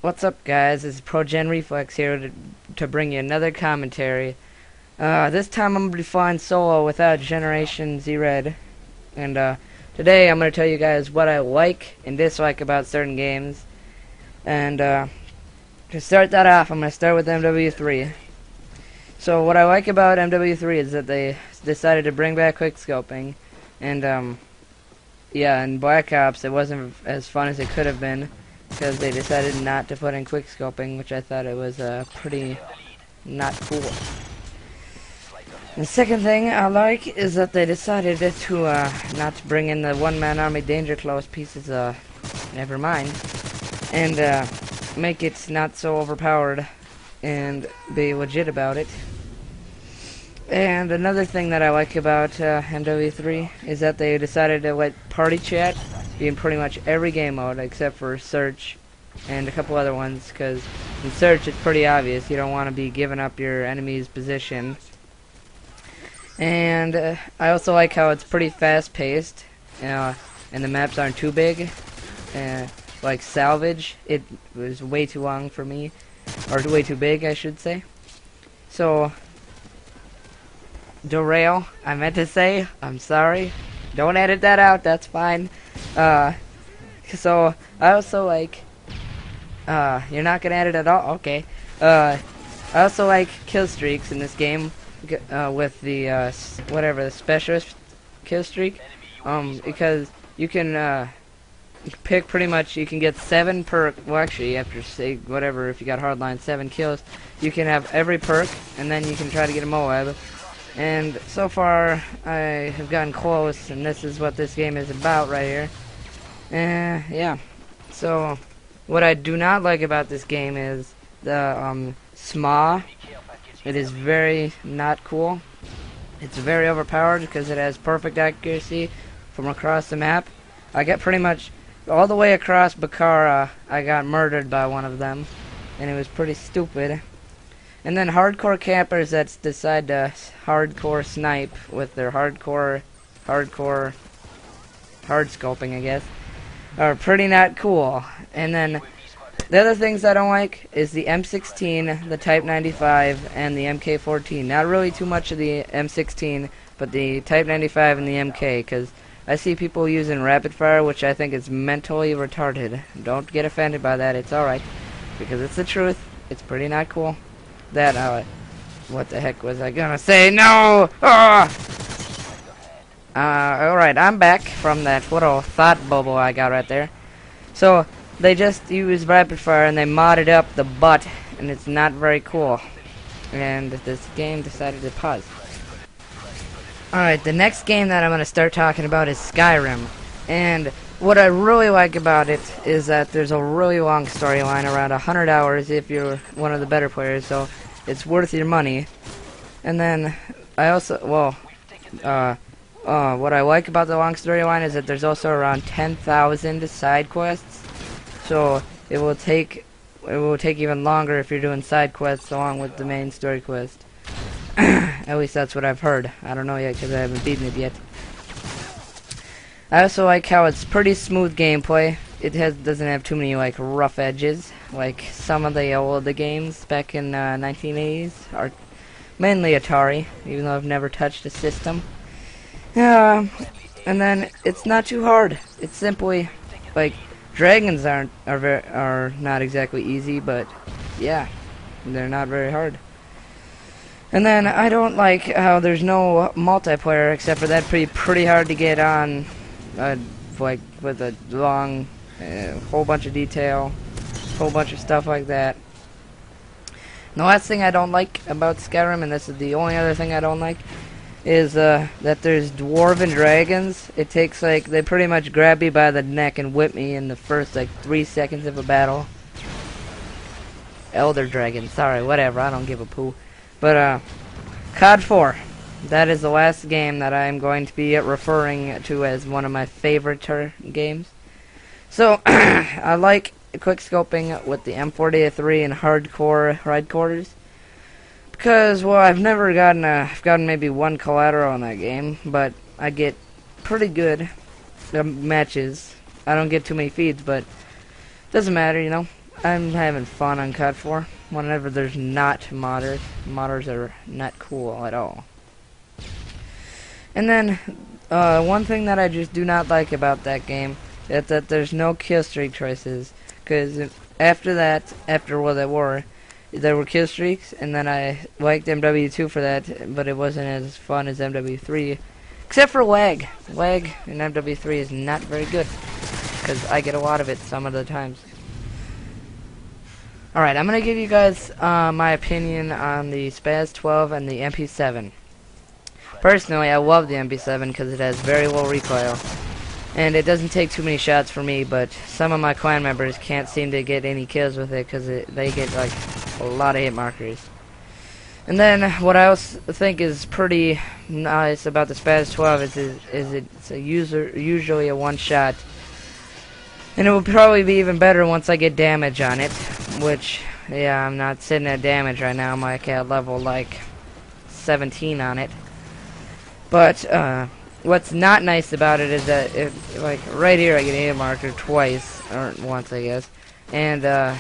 What's up, guys? This is Reflex here to bring you another commentary. This time I'm going to be flying solo without Generation Z-Red. And today I'm going to tell you guys what I like and dislike about certain games. And to start that off, I'm going to start with MW3. So what I like about MW3 is that they decided to bring back quickscoping. And yeah, in Black Ops it wasn't as fun as it could have been, because they decided not to put in quickscoping, which I thought it was pretty not cool. The second thing I like is that they decided to not to bring in the one-man army danger close pieces, never mind, and make it not so overpowered and be legit about it. And another thing that I like about MW3 is that they decided to let party chat be in pretty much every game mode except for search and a couple other ones, because in search it's pretty obvious you don't want to be giving up your enemy's position. And I also like how it's pretty fast paced, and the maps aren't too big. Like Salvage, it was way too long for me, or way too big I should say. So Derail, I meant to say, I'm sorry, don't edit that out, that's fine. So I also like, you're not gonna edit at all? Okay. I also like kill streaks in this game, with the, whatever, the specialist kill streak, because you can, pick pretty much, you can get 7 per, well actually, after, say, whatever, if you got hardline, 7 kills, you can have every perk, and then you can try to get a M.O.A.B. And so far, I have gotten close, and this is what this game is about right here. Yeah. So, what I do not like about this game is the M.O.A.B. It is very not cool. It's very overpowered because it has perfect accuracy from across the map. I got pretty much all the way across Bakara. I got murdered by one of them, and it was pretty stupid. And then hardcore campers that decide to hardcore snipe with their hard scoping, I guess, are pretty not cool. And then the other things I don't like is the M16, the Type 95, and the MK14. Not really too much of the M16, but the Type 95 and the MK, because I see people using rapid fire, which I think is mentally retarded. Don't get offended by that, it's alright, because it's the truth. It's pretty not cool. That, what the heck was I gonna say? No! Alright, I'm back from that little thought bubble I got right there. So, they just used rapid fire and they modded up the butt, and it's not very cool. And this game decided to pause. Alright, the next game that I'm gonna start talking about is Skyrim. And what I really like about it is that there's a really long storyline, around 100 hours if you're one of the better players, so it's worth your money. And then I also, well, what I like about the long storyline is that there's also around 10,000 side quests, so it will take even longer if you're doing side quests along with the main story quest. At least that's what I've heard. I don't know yet because I haven't beaten it yet. I also like how it's pretty smooth gameplay. It doesn't have too many like rough edges like some of the older games back in 1980s, or mainly Atari, even though I've never touched a system. And then it's not too hard. It's simply like dragons are not exactly easy, but yeah, they're not very hard. And then I don't like how there's no multiplayer, except for that pretty hard to get on. Like with a long, whole bunch of detail, whole bunch of stuff like that. And the last thing I don't like about Skyrim, and this is the only other thing I don't like, is that there's dwarven dragons. It takes like, they pretty much grab me by the neck and whip me in the first like 3 seconds of a battle. Elder dragon, sorry, whatever, I don't give a poo. But COD 4. That is the last game that I'm going to be referring to as one of my favorite games. So, I like quickscoping with the M4A3 and hardcore ride quarters. Because, well, I've gotten maybe 1 collateral in that game, but I get pretty good matches. I don't get too many feeds, but doesn't matter, you know. I'm having fun on COD 4 whenever there's not modders. Modders are not cool at all. And then, one thing that I just do not like about that game is that there's no kill streak choices. Because after that, after World at War, there were kill streaks, and then I liked MW2 for that, but it wasn't as fun as MW3. Except for WAG. WAG in MW3 is not very good, because I get a lot of it some of the times. Alright, I'm going to give you guys my opinion on the Spaz 12 and the MP7. Personally, I love the MP7 because it has very low recoil. And it doesn't take too many shots for me, but some of my clan members can't seem to get any kills with it because they get like a lot of hit markers. And then what I also think is pretty nice about the Spaz 12 is it's usually a one-shot. And it will probably be even better once I get damage on it, which, yeah, I'm not sitting at damage right now. I'm like at level like 17 on it. But what's not nice about it is that like right here I get a hit marker twice, or once I guess, and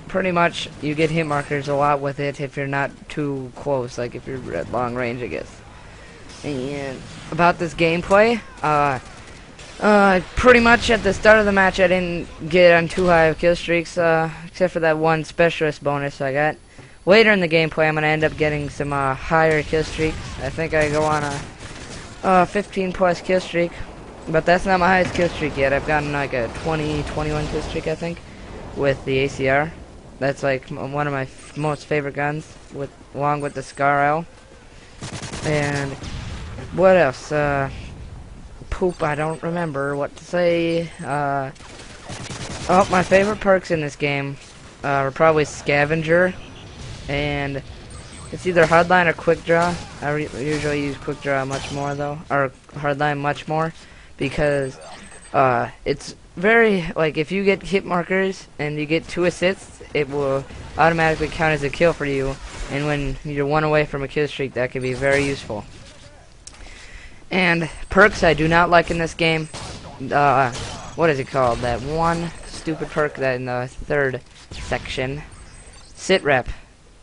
pretty much you get hit markers a lot with it if you're not too close, like if you're at long range, I guess. And about this gameplay, pretty much at the start of the match I didn't get on too high of kill streaks, except for that one specialist bonus I got. Later in the gameplay, I'm going to end up getting some higher kill streaks. I think I go on a 15 plus kill streak, but that's not my highest kill streak yet. I've gotten like a 21 kill streak, I think, with the ACR. That's like one of my most favorite guns, along with the Scar L. And what else? Poop, I don't remember what to say. Oh, my favorite perks in this game are probably Scavenger, and it's either Hardline or Quick Draw. I usually use Quick Draw much more though, or Hardline much more, because it's very, like, if you get hit markers and you get 2 assists, it will automatically count as a kill for you, and when you're 1 away from a kill streak, that can be very useful. And perks I do not like in this game. What is it called? That one stupid perk that in the 3rd section. Sit rep.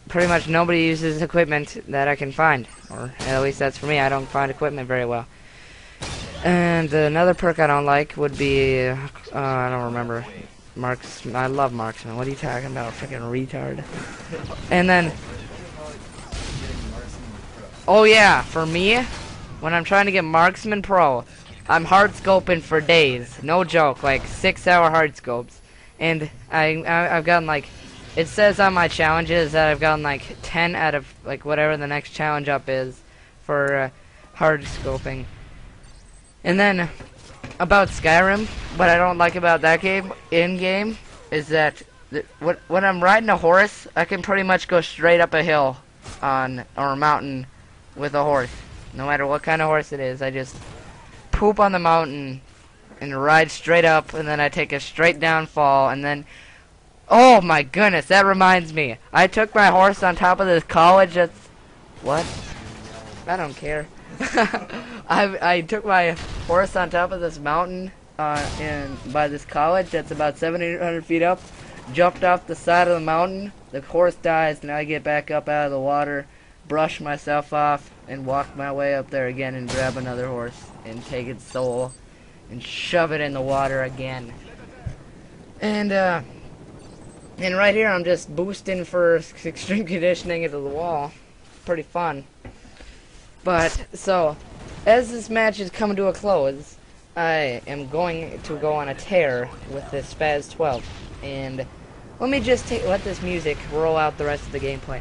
Pretty much nobody uses equipment that I can find, or at least that's for me. I don't find equipment very well. And another perk I don't like would be I don't remember. I love marksman. What are you talking about, freaking retard? And then, oh yeah, for me, when I'm trying to get marksman pro, I'm hard scoping for days. No joke, like 6-hour hard scopes. And I've gotten like, it says on my challenges that I've gotten like 10 out of like whatever the next challenge up is for hard scoping. And then about Skyrim, what I don't like about that game in-game is that when I'm riding a horse, I can pretty much go straight up a hill or a mountain with a horse. No matter what kind of horse it is, I just poop on the mountain and ride straight up, and then I take a straight down fall, and then, oh my goodness, that reminds me. I took my horse on top of this college that's, what? I don't care. I took my horse on top of this mountain by this college that's about 700-800 feet up, jumped off the side of the mountain, the horse dies, and I get back up out of the water, brush myself off, and walk my way up there again and grab another horse and take its soul and shove it in the water again. And right here I'm just boosting for extreme conditioning into the wall. Pretty fun. But, so, as this match is coming to a close, I am going to go on a tear with this Spaz 12. And let me just let this music roll out the rest of the gameplay.